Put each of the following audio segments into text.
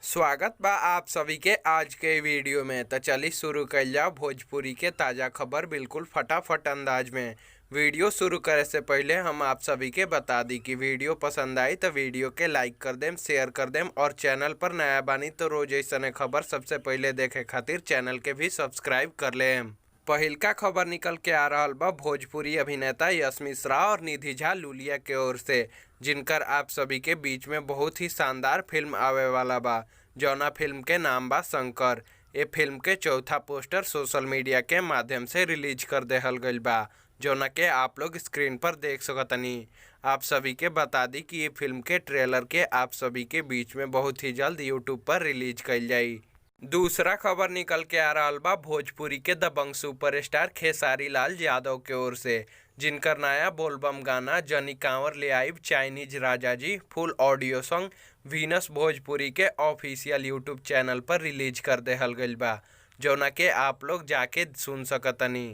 स्वागत बा आप सभी के आज के वीडियो में। तो चलिए शुरू कर जाओ भोजपुरी के ताज़ा खबर बिल्कुल फटाफट अंदाज में। वीडियो शुरू करे से पहले हम आप सभी के बता दी कि वीडियो पसंद आई तो वीडियो के लाइक कर देम, शेयर कर देम और चैनल पर नया बानी तो रोज ऐसा खबर सबसे पहले देखे खातिर चैनल के भी सब्सक्राइब कर लेम। पहिलका खबर निकल के आ रहा बा भोजपुरी अभिनेता यश मिश्रा और निधि झा लुलिया के ओर से, जिनकर आप सभी के बीच में बहुत ही शानदार फिल्म आवे वाला बा। जौना फिल्म के नाम बा शंकर। ये फिल्म के चौथा पोस्टर सोशल मीडिया के माध्यम से रिलीज कर देहल गईल बा, जौना के आप लोग स्क्रीन पर देख सकतनी। आप सभी के बता दी कि ये फिल्म के ट्रेलर के आप सभी के बीच में बहुत ही जल्द यूट्यूब पर रिलीज कईल जाई। दूसरा खबर निकल के आ रहा बा भोजपुरी के दबंग सुपरस्टार खेसारी लाल यादव के ओर से, जिनकर नया बोलबम गाना जनी कांवर ले आइब चाइनीज राजा जी फुल ऑडियो सॉन्ग वीनस भोजपुरी के ऑफिशियल यूट्यूब चैनल पर रिलीज कर देहल गईल बा, जौना के आप लोग जाके सुन सकतनी।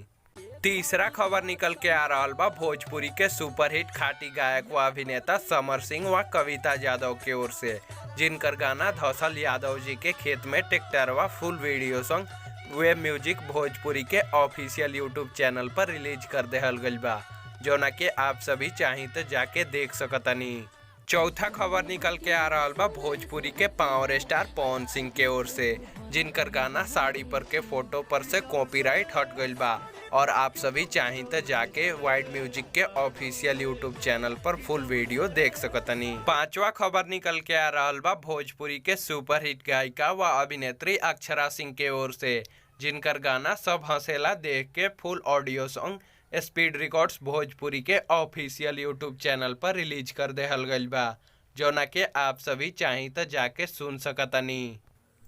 तीसरा खबर निकल के आ रहा बा भोजपुरी के सुपरहिट खाटी गायक व अभिनेता समर सिंह व कविता यादव के ओर से, जिनकर गाना धौसल यादव जी के खेत में ट्रैक्टर व full video song wave music Bhojpuri के ऑफिशियल यूट्यूब चैनल पर रिलीज कर देहल गईल बा, जौना के आप सभी चाही तो जाके देख सकतनी। चौथा खबर निकल के आ रहा बा भोजपुरी के पावर स्टार पवन सिंह के ओर से, जिनकर गाना साड़ी पर के फोटो पर से कॉपीराइट हट गईल बा और आप सभी चाही तो जाके वाइड म्यूजिक के ऑफिशियल यूट्यूब चैनल पर फुल वीडियो देख सकतनी। पांचवा खबर निकल के आ रहा बा भोजपुरी के सुपरहिट गायिका व अभिनेत्री अक्षरा सिंह के ओर से, जिनकर गाना सब हंसेला देख के full audio song speed records Bhojpuri के ऑफिशियल यूट्यूब चैनल पर रिलीज कर देहल गईल बा, जौना के आप सभी चाही तो जाके सुन सकतनी।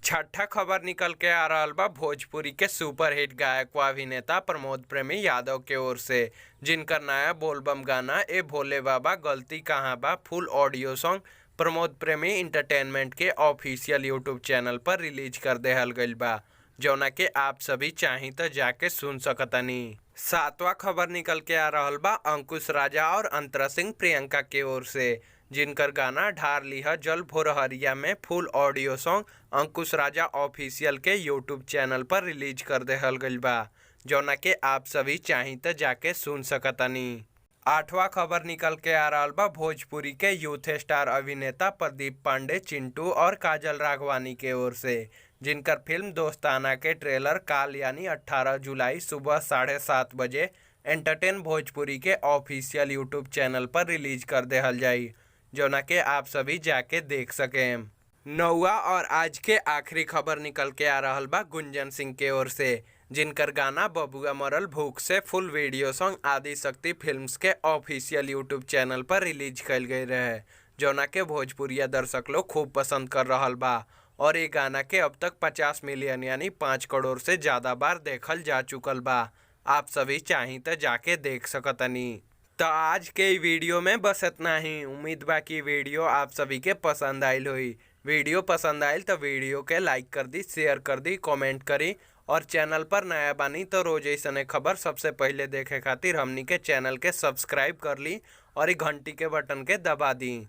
छठा खबर निकल के आ रहा बा भोजपुरी के सुपरहिट गायक व अभिनेता प्रमोद प्रेमी यादव के ओर से, जिनकर नया बोलबम गाना ए भोले बाबा गलती कहाँ बा फुल ऑडियो सॉन्ग प्रमोद प्रेमी इंटरटेनमेंट के ऑफिशियल यूट्यूब चैनल पर रिलीज कर देहल गईल बा, जौना के आप सभी चाही तो जाके सुन सकतनी। सातवां खबर निकल के आ रहा बा अंकुश राजा और अंतरा सिंह प्रियंका के ओर से, जिनकर गाना ढार लिहा जल भोरहरिया में फुल ऑडियो सॉन्ग अंकुश राजा ऑफिशियल के यूट्यूब चैनल पर रिलीज कर देहल गईल बा, जौना के आप सभी चाही तो जाके सुन सकतनी। आठवां खबर निकल के आ रहा बा भोजपुरी के यूथ स्टार अभिनेता प्रदीप पांडे चिंटू और काजल राघवानी के ओर से, जिनकर फिल्म दोस्ताना के ट्रेलर काल यानी 18 जुलाई सुबह 7:30 बजे एंटरटेन भोजपुरी के ऑफिशियल यूट्यूब चैनल पर रिलीज कर देहल जाई, जौना के आप सभी जाके देख सकें। नौवा और आज के आखिरी खबर निकल के आ रहा बा गुंजन सिंह के ओर से, जिनकर गाना बबुआ मरल भूख से फुल वीडियो सॉन्ग आदि शक्ति फिल्म्स के ऑफिशियल यूट्यूब चैनल पर रिलीज कल गई रहे, जौना के भोजपुरिया दर्शक लोग खूब पसंद कर रहा बा और ये गाना के अब तक 50 मिलियन यानी 5 करोड़ से ज़्यादा बार देखल जा चुकल बा। आप सभी चाही तो जाके देख सकतनी। तो आज के वीडियो में बस इतना ही। उम्मीद बा कि वीडियो आप सभी के पसंद आयल हुई। वीडियो पसंद आयल तो वीडियो के लाइक कर दी, शेयर कर दी, कमेंट करी और चैनल पर नया बानी तो रोज ऐसा खबर सबसे पहले देखे खातिर हमनी के चैनल के सब्सक्राइब कर ली और घंटी के बटन के दबा दी।